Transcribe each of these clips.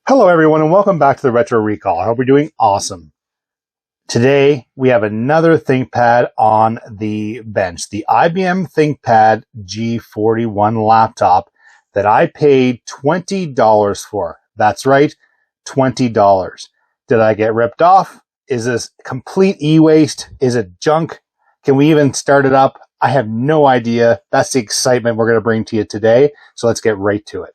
Hello everyone and welcome back to the Retro Recall. I hope you're doing awesome. Today we have another ThinkPad on the bench, the IBM ThinkPad G41 laptop that I paid $20 for. That's right, $20. Did I get ripped off? Is this complete e-waste? Is it junk? Can we even start it up? I have no idea. That's the excitement we're going to bring to you today. So let's get right to it.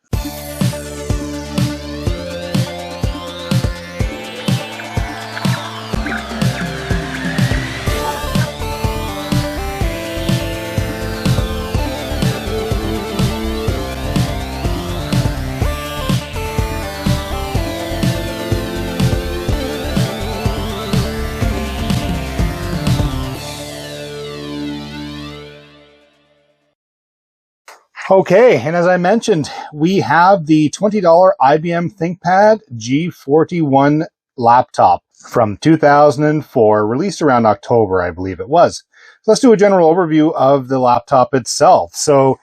Okay, and as I mentioned, we have the $20 IBM ThinkPad G41 laptop from 2004, released around October, I believe it was. So let's do a general overview of the laptop itself. So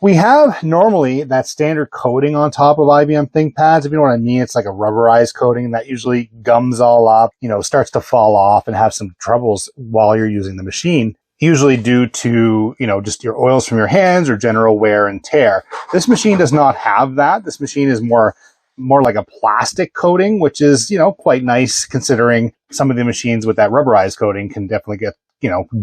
we have normally that standard coating on top of IBM ThinkPads. If you know what I mean, it's like a rubberized coating that usually gums all up, starts to fall off and have some troubles while you're using the machine. Usually due to, just your oils from your hands or general wear and tear. This machine does not have that. This machine is more like a plastic coating, which is, quite nice considering some of the machines with that rubberized coating can definitely get,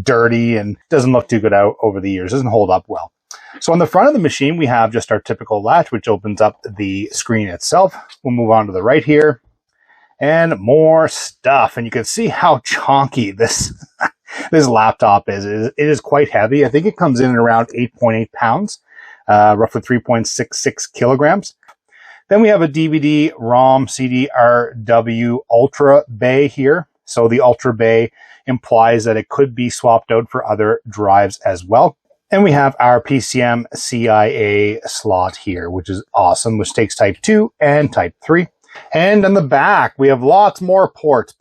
dirty and doesn't look too good out over the years, doesn't hold up well. So on the front of the machine, we have just our typical latch, which opens up the screen itself. We'll move on to the right here and more stuff. And you can see how chonky this this laptop is. It is quite heavy. I think it comes in at around 8.8 pounds, roughly 3.66 kilograms. Then we have a DVD, ROM, CD-RW Ultra Bay here. So the Ultra Bay implies that it could be swapped out for other drives as well. And we have our PCM CIA slot here, which is awesome, which takes Type 2 and Type 3. And on the back, we have lots more ports.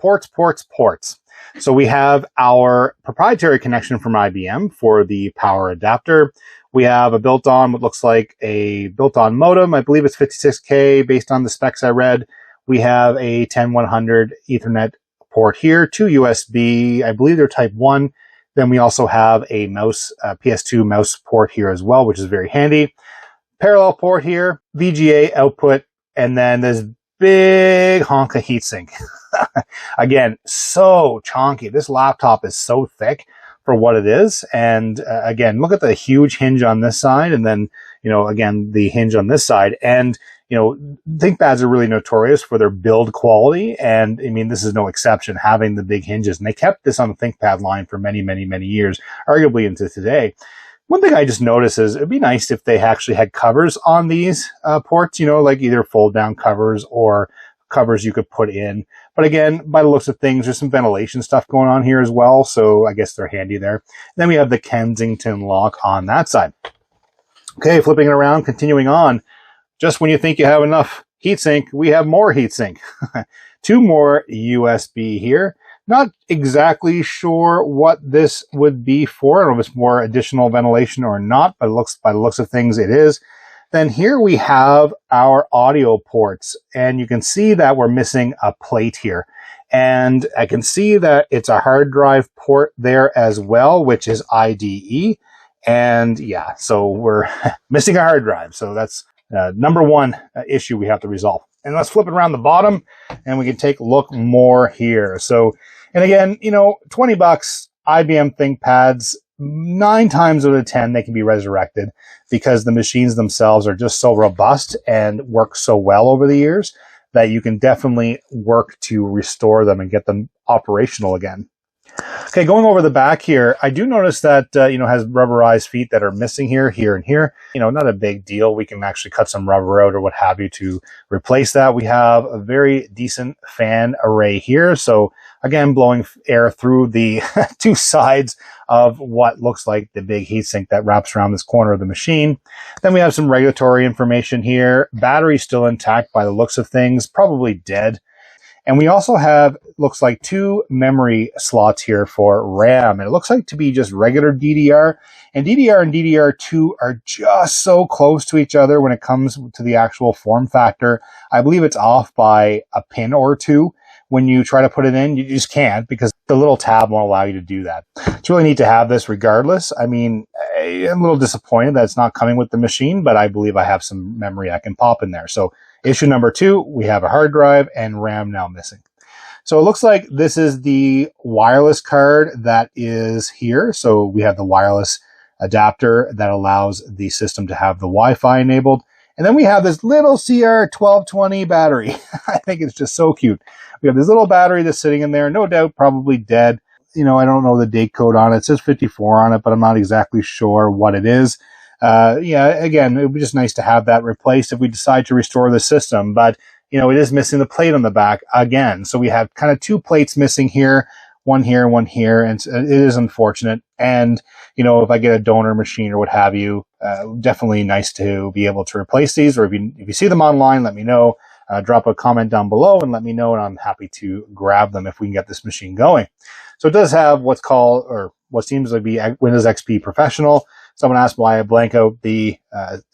So we have our proprietary connection from IBM for the power adapter. We have a built-on, what looks like a built-on modem. I believe it's 56K based on the specs I read. We have a 10100 Ethernet port here, 2 USB. I believe they're Type 1. Then we also have a mouse, PS2 mouse port here as well, which is very handy. Parallel port here, VGA output, and then this big honka heatsink. Again, so chonky. This laptop is so thick for what it is. And again, look at the huge hinge on this side. And then, again, the hinge on this side. And, ThinkPads are really notorious for their build quality. And I mean, this is no exception, having the big hinges. And they kept this on the ThinkPad line for many, many, many years, arguably into today. One thing I just noticed is it'd be nice if they actually had covers on these ports, like either fold down covers or covers you could put in. But again, by the looks of things, there's some ventilation stuff going on here as well. So I guess they're handy there. And then we have the Kensington lock on that side. Okay, flipping it around, continuing on. Just when you think you have enough heatsink, we have more heatsink. 2 more USB here. Not exactly sure what this would be for. I don't know if it's more additional ventilation or not, but by the looks of things, it is. Then here we have our audio ports, and you can see that we're missing a plate here. And I can see that it's a hard drive port there as well, which is IDE. And yeah, so we're missing a hard drive. So that's number one issue we have to resolve. And let's flip it around the bottom and we can take a look more here. So, and again, $20 IBM ThinkPads, 9 times out of 10, they can be resurrected because the machines themselves are just so robust and work so well over the years that you can definitely work to restore them and get them operational again. Okay, going over the back here, I do notice that, has rubberized feet that are missing here, and here. Not a big deal. We can actually cut some rubber out or what have you to replace that. We have a very decent fan array here. So again, blowing air through the 2 sides of what looks like the big heatsink that wraps around this corner of the machine. Then we have some regulatory information here. Battery still intact by the looks of things, probably dead. And we also have, looks like, 2 memory slots here for RAM. And it looks like to be just regular DDR. And DDR and DDR2 are just so close to each other when it comes to the actual form factor. I believe it's off by a pin or 2. When you try to put it in, you just can't because the little tab won't allow you to do that. It's really neat to have this regardless. I mean, I'm a little disappointed that it's not coming with the machine, but I believe I have some memory I can pop in there. So issue number 2, we have a hard drive and RAM now missing. So it looks like this is the wireless card that is here. So we have the wireless adapter that allows the system to have the Wi-Fi enabled. And then we have this little CR1220 battery. I think it's just so cute. We have this little battery that's sitting in there, no doubt probably dead. You know, I don't know the date code on it. It says 54 on it, but I'm not exactly sure what it is. Yeah, again, it would be just nice to have that replaced if we decide to restore the system. But, you know, it is missing the plate on the back again. So we have kind of 2 plates missing here, one here, one here. And it is unfortunate. And, you know, if I get a donor machine or what have you, definitely nice to be able to replace these. Or if you see them online, let me know. Drop a comment down below and let me know, and I'm happy to grab them if we can get this machine going. So it does have what's called, or what seems to be Windows XP Professional. Someone asked why I blank out the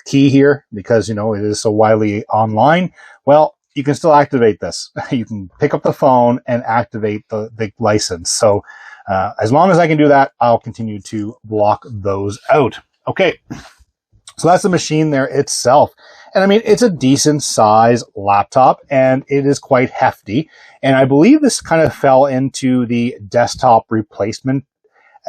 key here, because, you know, it is so widely online. Well, you can still activate this. You can pick up the phone and activate the license. So as long as I can do that, I'll continue to block those out. Okay. So that's the machine there itself. And I mean, it's a decent size laptop and it is quite hefty. And I believe this kind of fell into the desktop replacement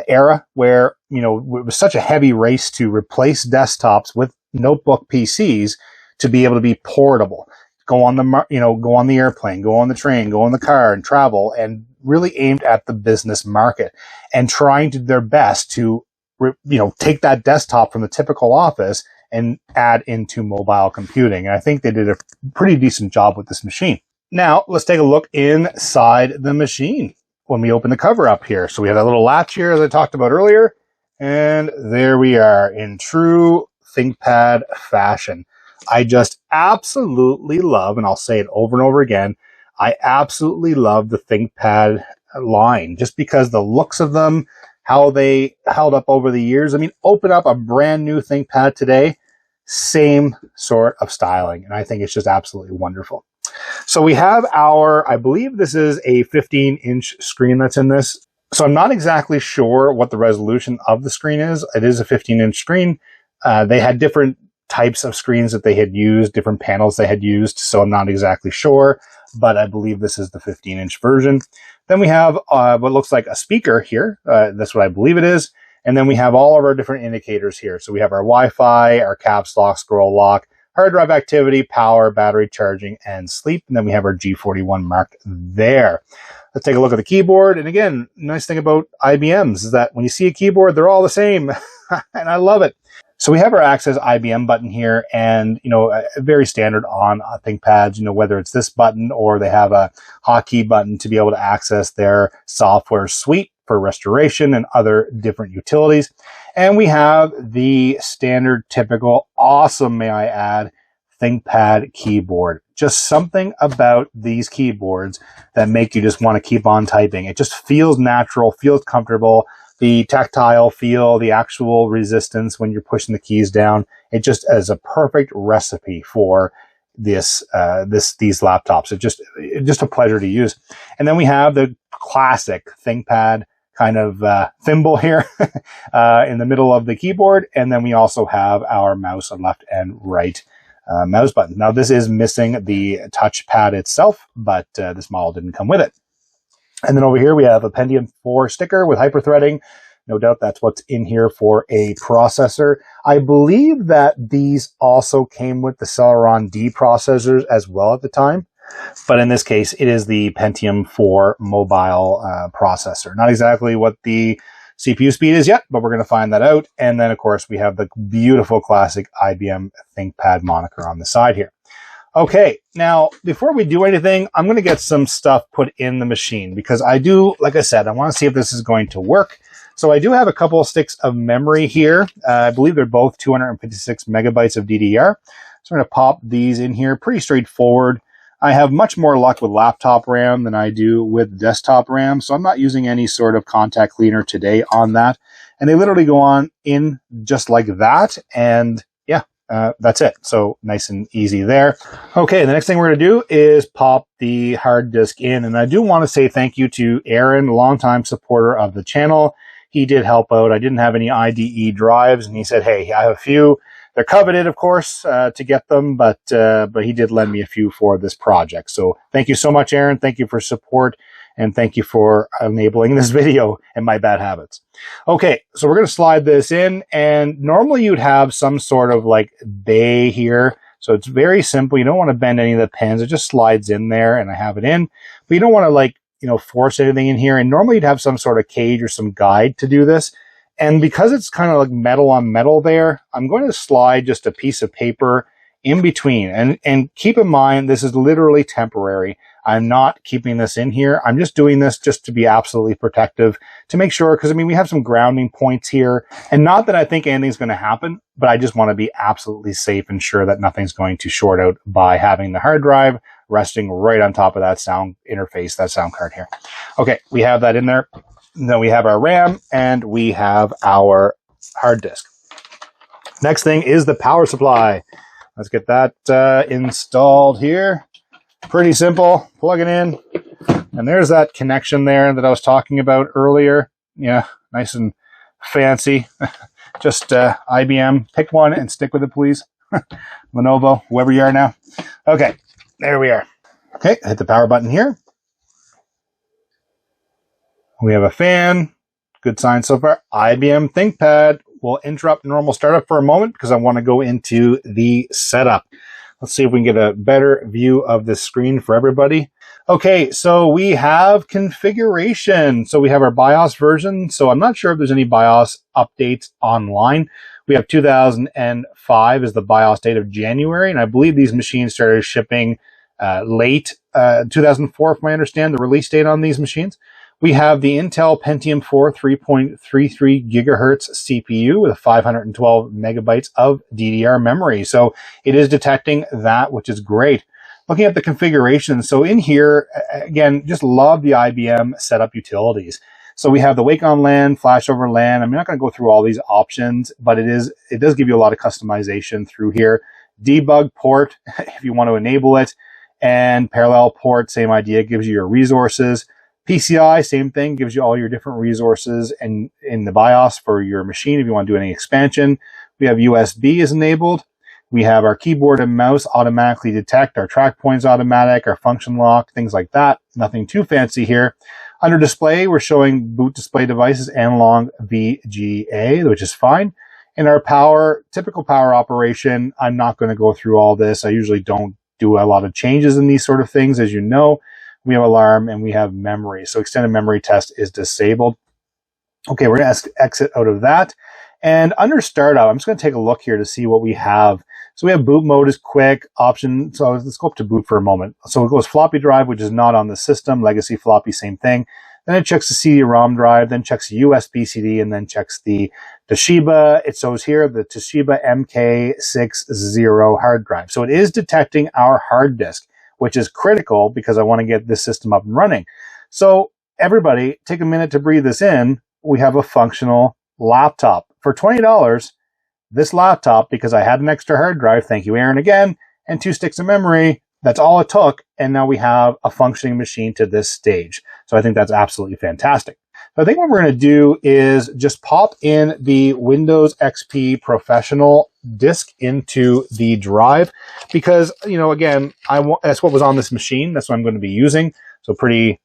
era where, you know, it was such a heavy race to replace desktops with notebook PCs to be able to be portable. Go on the airplane, go on the train, go in the car and travel, and really aimed at the business market and trying to do their best to, you know, take that desktop from the typical office and add into mobile computing. And I think they did a pretty decent job with this machine. Now, let's take a look inside the machine when we open the cover up here. So we have that little latch here, as I talked about earlier. And there we are in true ThinkPad fashion. I just absolutely love, and I'll say it over and over again, I absolutely love the ThinkPad line just because the looks of them, how they held up over the years. I mean, open up a brand new ThinkPad today, same sort of styling. And I think it's just absolutely wonderful. So we have I believe this is a 15-inch screen that's in this. So I'm not exactly sure what the resolution of the screen is. It is a 15-inch screen. They had different types of screens that they had used, different panels they had used. So I'm not exactly sure, but I believe this is the 15-inch version. Then we have what looks like a speaker here. That's what I believe it is. And then we have all of our different indicators here. So we have our Wi-Fi, our caps lock, scroll lock, hard drive activity, power, battery charging, and sleep. And then we have our G41 marked there. Let's take a look at the keyboard. And again, nice thing about IBMs is that when you see a keyboard, they're all the same. And I love it. So we have our Access IBM button here, and, you know, very standard on ThinkPads, you know, whether it's this button or they have a hotkey button to be able to access their software suite for restoration and other different utilities. And we have the standard, typical, awesome, may I add, ThinkPad keyboard. Just something about these keyboards that make you just want to keep on typing. It just feels natural, feels comfortable. The tactile feel, the actual resistance when you're pushing the keys down, it just is a perfect recipe for these laptops. It's just a pleasure to use. And then we have the classic ThinkPad kind of thimble here in the middle of the keyboard. And then we also have our mouse on left and right mouse button. Now this is missing the touchpad itself, but this model didn't come with it. And then over here we have a Pentium 4 sticker with hyperthreading. No doubt that's what's in here for a processor. I believe that these also came with the Celeron D processors as well at the time. But in this case, it is the Pentium 4 mobile processor. Not exactly what the CPU speed is yet, but we're going to find that out. And then, of course, we have the beautiful classic IBM ThinkPad moniker on the side here. Okay, now, before we do anything, I'm going to get some stuff put in the machine because I do, like I said, I want to see if this is going to work. So I do have a couple of sticks of memory here. I believe they're both 256 megabytes of DDR. So I'm going to pop these in here. Pretty straightforward. I have much more luck with laptop RAM than I do with desktop RAM, so I'm not using any sort of contact cleaner today on that. And they literally go on in just like that, and yeah, that's it. So nice and easy there. Okay, the next thing we're going to do is pop the hard disk in, and I do want to say thank you to Aaron, a longtime supporter of the channel. He did help out. I didn't have any IDE drives, and he said, hey, I have a few. They're coveted, of course, to get them, but he did lend me a few for this project. So thank you so much, Aaron. Thank you for support, and thank you for enabling this video and my bad habits. Okay, so we're going to slide this in, and normally you'd have some sort of like bay here. So it's very simple. You don't want to bend any of the pins. It just slides in there, and I have it in. But you don't want to like, force anything in here. And normally you'd have some sort of cage or some guide to do this. And because it's kind of like metal on metal there, I'm going to slide just a piece of paper in between. And keep in mind, this is literally temporary. I'm not keeping this in here. I'm just doing this just to be absolutely protective, to make sure, because I mean, we have some grounding points here. And not that I think anything's going to happen, but I just want to be absolutely safe and sure that nothing's going to short out by having the hard drive resting right on top of that sound interface, that sound card here. Okay, we have that in there. Then we have our RAM, and we have our hard disk. Next thing is the power supply. Let's get that installed here. Pretty simple. Plug it in, and there's that connection there that I was talking about earlier. Yeah, nice and fancy. Just IBM. Pick one and stick with it, please. Lenovo, whoever you are now. Okay, there we are. Okay, hit the power button here. We have a fan. Good sign so far. IBM ThinkPad. We'll interrupt normal startup for a moment because I want to go into the setup. Let's see if we can get a better view of the screen for everybody. Okay, so we have configuration. So we have our BIOS version. So I'm not sure if there's any BIOS updates online. We have 2005 as the BIOS date of January, and I believe these machines started shipping late 2004, if I understand the release date on these machines. We have the Intel Pentium 4 3.33 gigahertz CPU with 512 megabytes of DDR memory. So it is detecting that, which is great. Looking at the configuration, so in here, again, just love the IBM setup utilities. So we have the Wake on LAN, Flash over LAN. I'm not going to go through all these options, but it does give you a lot of customization through here. Debug port, if you want to enable it, and parallel port, same idea, gives you your resources. PCI, same thing, gives you all your different resources and in the BIOS for your machine if you want to do any expansion. We have USB is enabled. We have our keyboard and mouse automatically detect, our track points automatic, our function lock, things like that. Nothing too fancy here. Under display, we're showing boot display devices analog VGA, which is fine. In our power, typical power operation, I'm not going to go through all this. I usually don't do a lot of changes in these sort of things, as you know. We have alarm and we have memory. So extended memory test is disabled. Okay, we're going to exit out of that. And under startup, I'm just going to take a look here to see what we have. So we have boot mode is quick option. So let's go up to boot for a moment. So it goes floppy drive, which is not on the system. Legacy floppy, same thing. Then it checks the CD-ROM drive, then checks the USB CD, and then checks the Toshiba. It shows here the Toshiba MK60 hard drive. So it is detecting our hard disk, which is critical because I want to get this system up and running. So everybody, take a minute to breathe this in. We have a functional laptop. For $20, this laptop, because I had an extra hard drive, thank you, Aaron, again, and 2 sticks of memory, that's all it took, and now we have a functioning machine to this stage. So I think that's absolutely fantastic. So I think what we're going to do is just pop in the Windows XP Professional disk into the drive because, again, that's what was on this machine. That's what I'm going to be using. So pretty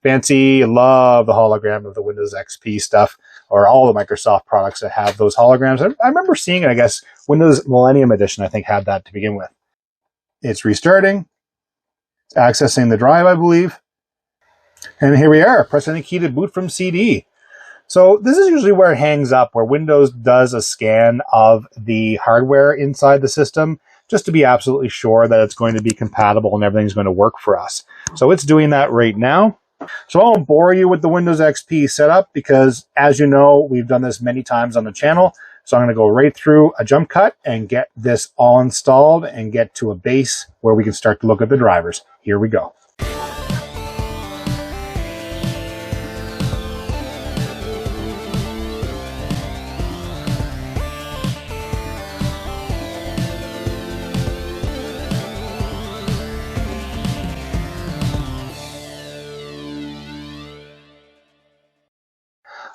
fancy. I love the hologram of the Windows XP stuff, or all the Microsoft products that have those holograms. I remember seeing it, I guess, Windows Millennium Edition, I think, had that to begin with. It's restarting. It's accessing the drive, I believe. And here we are, press any key to boot from CD. So this is usually where it hangs up, where Windows does a scan of the hardware inside the system, just to be absolutely sure that it's going to be compatible and everything's going to work for us. So it's doing that right now. So I won't bore you with the Windows XP setup because, as you know, we've done this many times on the channel. So I'm going to go right through a jump cut and get this all installed and get to a base where we can start to look at the drivers. Here we go.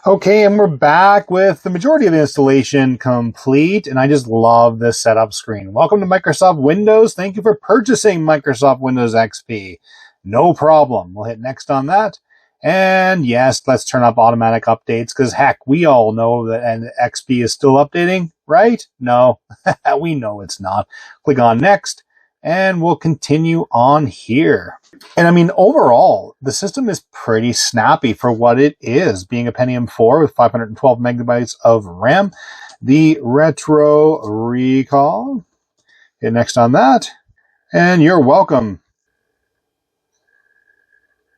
Okay, and we're back with the majority of the installation complete, and I just love this setup screen. Welcome to Microsoft Windows. Thank you for purchasing Microsoft Windows XP. No problem. We'll hit next on that. And yes, let's turn up automatic updates, because heck, we all know that XP is still updating, right? No, we know it's not. Click on next, and we'll continue on here. And I mean, overall, the system is pretty snappy for what it is, being a Pentium 4 with 512 megabytes of RAM. The retro recall. Hit next on that. And you're welcome.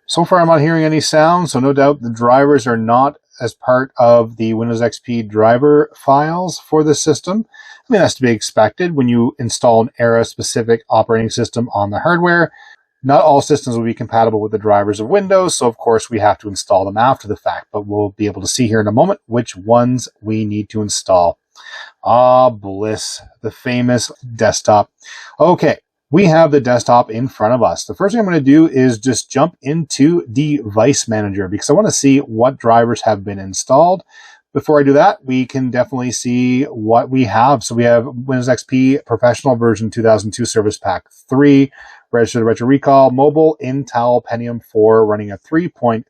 So far, I'm not hearing any sound, so no doubt the drivers are not as part of the Windows XP driver files for the system. I mean, that's to be expected when you install an era-specific operating system on the hardware. Not all systems will be compatible with the drivers of Windows, so of course we have to install them after the fact, but we'll be able to see here in a moment which ones we need to install. Ah, bliss, the famous desktop. Okay, we have the desktop in front of us. The first thing I'm going to do is just jump into Device Manager because I want to see what drivers have been installed. Before I do that, we can definitely see what we have. So we have Windows XP Professional version 2002 Service Pack 3, registered retro recall, mobile Intel Pentium 4 running at 3.3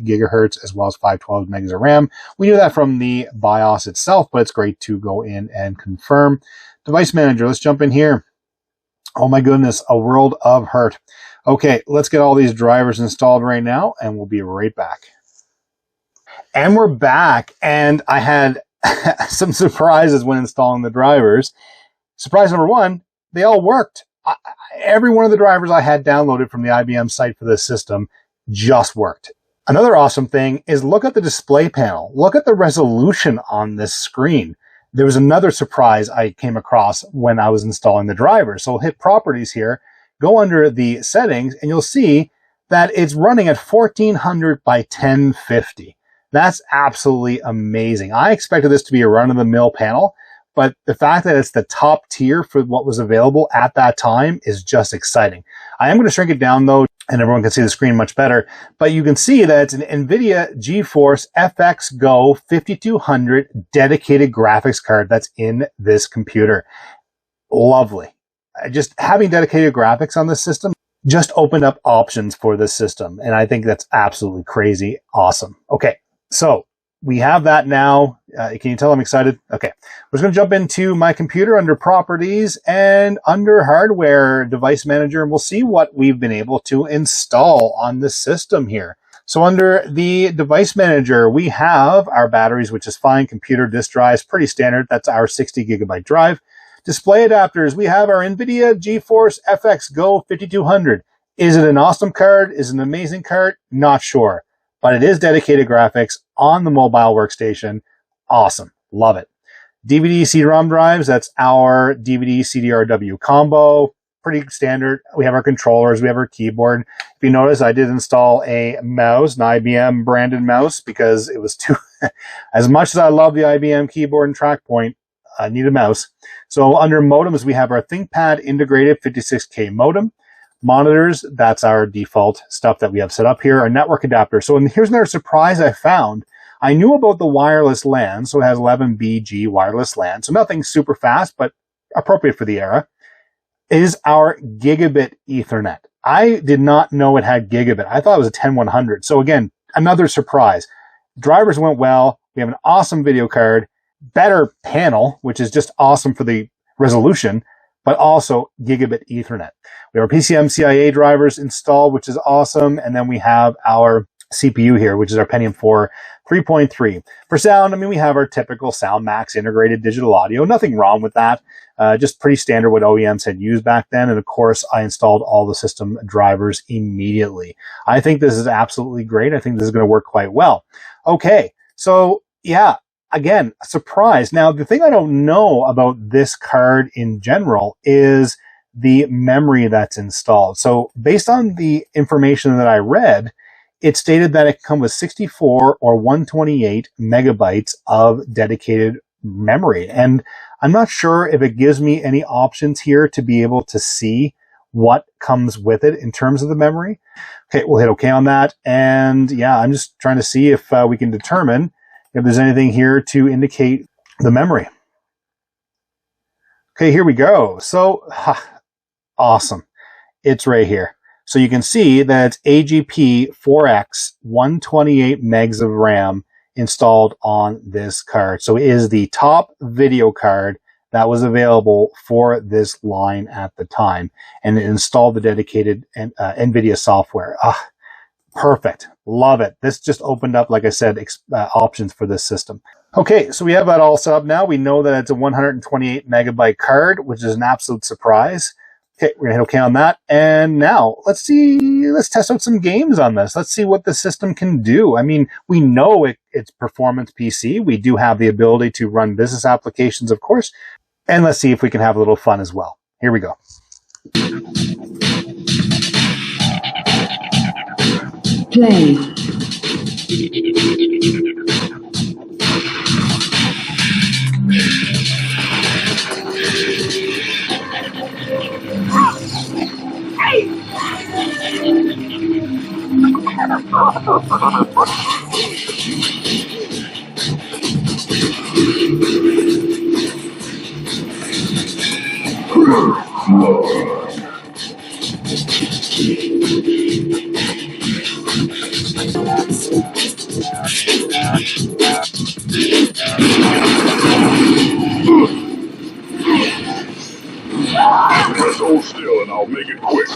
gigahertz as well as 512 megs of RAM. We knew that from the BIOS itself, but it's great to go in and confirm. Device Manager, let's jump in here. Oh my goodness, a world of hurt. Okay, let's get all these drivers installed right now, and we'll be right back. And we're back, and I had some surprises when installing the drivers. Surprise number one, they all worked. Every one of the drivers I had downloaded from the IBM site for this system just worked. Another awesome thing is look at the display panel. Look at the resolution on this screen. There was another surprise I came across when I was installing the drivers. So we'll hit Properties here, go under the Settings, and you'll see that it's running at 1400 by 1050. That's absolutely amazing. I expected this to be a run-of-the-mill panel, but the fact that it's the top tier for what was available at that time is just exciting. I am going to shrink it down though, and everyone can see the screen much better, but you can see that it's an NVIDIA GeForce FX Go 5200 dedicated graphics card that's in this computer. Lovely. Just having dedicated graphics on this system just opened up options for this system, and I think that's absolutely crazy awesome. Okay. So we have that now. Can you tell I'm excited? Okay. We're just going to jump into my computer under Properties and under Hardware Device Manager, and we'll see what we've been able to install on the system here. So under the Device Manager, we have our batteries, which is fine. Computer disk drives, pretty standard. That's our 60 gigabyte drive. Display adapters, we have our NVIDIA GeForce FX Go 5200. Is it an awesome card? Is it an amazing card? Not sure. But it is dedicated graphics on the mobile workstation. Awesome. Love it. DVD CD-ROM drives, that's our DVD CDRW combo. Pretty standard. We have our controllers. We have our keyboard. If you notice, I did install a mouse, an IBM branded mouse, because it was too... as much as I love the IBM keyboard and track point, I need a mouse. So under modems, we have our ThinkPad integrated 56K modem. Monitors, that's our default stuff that we have set up here. Our network adapter. So here's another surprise I found. I knew about the wireless LAN, so it has 11BG wireless LAN. So nothing super fast, but appropriate for the era. Is our gigabit Ethernet. I did not know it had gigabit. I thought it was a 10100. So again, another surprise. Drivers went well. We have an awesome video card, better panel, which is just awesome for the resolution, but also gigabit Ethernet. We have our PCM-CIA drivers installed, which is awesome. And then we have our CPU here, which is our Pentium 4 3.3. For sound, I mean, we have our typical SoundMax integrated digital audio. Nothing wrong with that. Just pretty standard what OEMs had used back then. And of course, I installed all the system drivers immediately. I think this is absolutely great. I think this is going to work quite well. Okay, so yeah, again, a surprise. Now, the thing I don't know about this card in general is the memory that's installed. So based on the information that I read, it stated that it can come with 64 or 128 megabytes of dedicated memory. And I'm not sure if it gives me any options here to be able to see what comes with it in terms of the memory. Okay, we'll hit OK on that. And yeah, I'm just trying to see if we can determine if there's anything here to indicate the memory. Okay, here we go. So, awesome. It's right here. So you can see that it's AGP 4X 128 megs of RAM installed on this card. So it is the top video card that was available for this line at the time. And it installed the dedicated NVIDIA software. Perfect. Love it. This just opened up, like I said, options for this system. Okay, so we have that all set up now. We know that it's a 128 megabyte card, which is an absolute surprise. Okay, we're going to hit OK on that. And now, let's test out some games on this. Let's see what the system can do. I mean, we know it's performance PC. We do have the ability to run business applications, of course. And let's see if we can have a little fun as well. Here we go. Play. Hold still and I'll make it quick.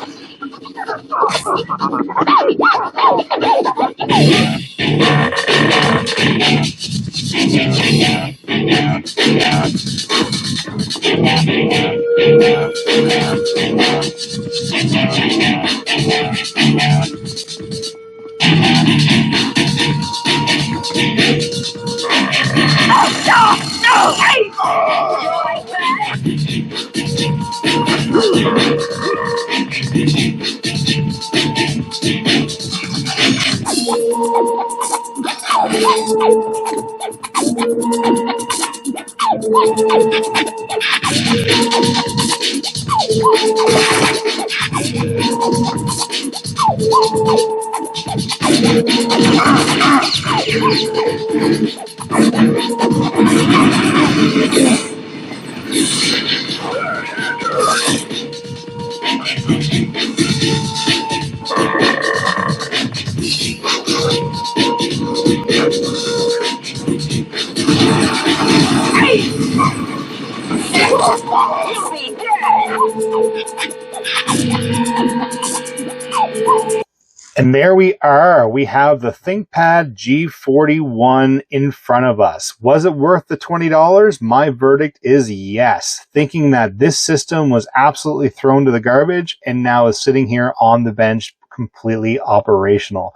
And there we are. We have the ThinkPad G41 in front of us. Was it worth the $20? My verdict is yes. Thinking that this system was absolutely thrown to the garbage and now is sitting here on the bench completely operational.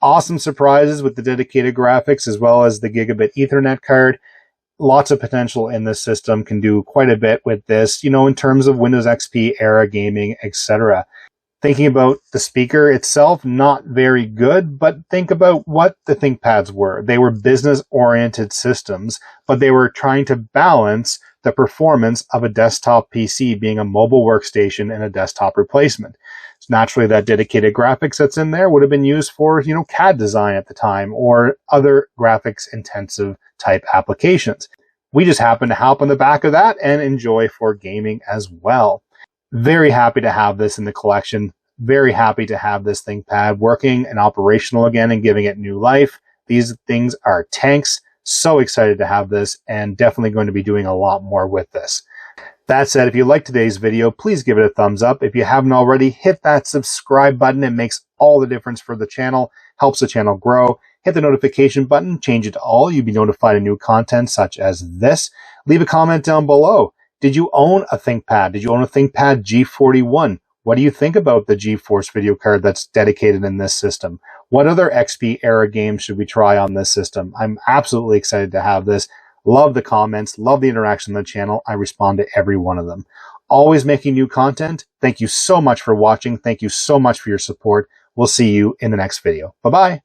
Awesome surprises with the dedicated graphics as well as the gigabit Ethernet card. Lots of potential in this system. Can do quite a bit with this, in terms of Windows XP era gaming, etc. Thinking about the speaker itself, not very good, but think about what the ThinkPads were. They were business-oriented systems, but they were trying to balance the performance of a desktop PC being a mobile workstation and a desktop replacement. So naturally, that dedicated graphics that's in there would have been used for, CAD design at the time or other graphics-intensive type applications. We just happen to hop on the back of that and enjoy for gaming as well. Very happy to have this in the collection. Very happy to have this ThinkPad working and operational again and giving it new life. These things are tanks. So excited to have this and definitely going to be doing a lot more with this. That said, if you liked today's video, please give it a thumbs up. If you haven't already, hit that subscribe button. It makes all the difference for the channel, helps the channel grow. Hit the notification button, change it to all. You'll be notified of new content such as this. Leave a comment down below. Did you own a ThinkPad? Did you own a ThinkPad G41? What do you think about the GeForce video card that's dedicated in this system? What other XP era games should we try on this system? I'm absolutely excited to have this. Love the comments, love the interaction on the channel. I respond to every one of them. Always making new content. Thank you so much for watching. Thank you so much for your support. We'll see you in the next video. Bye-bye.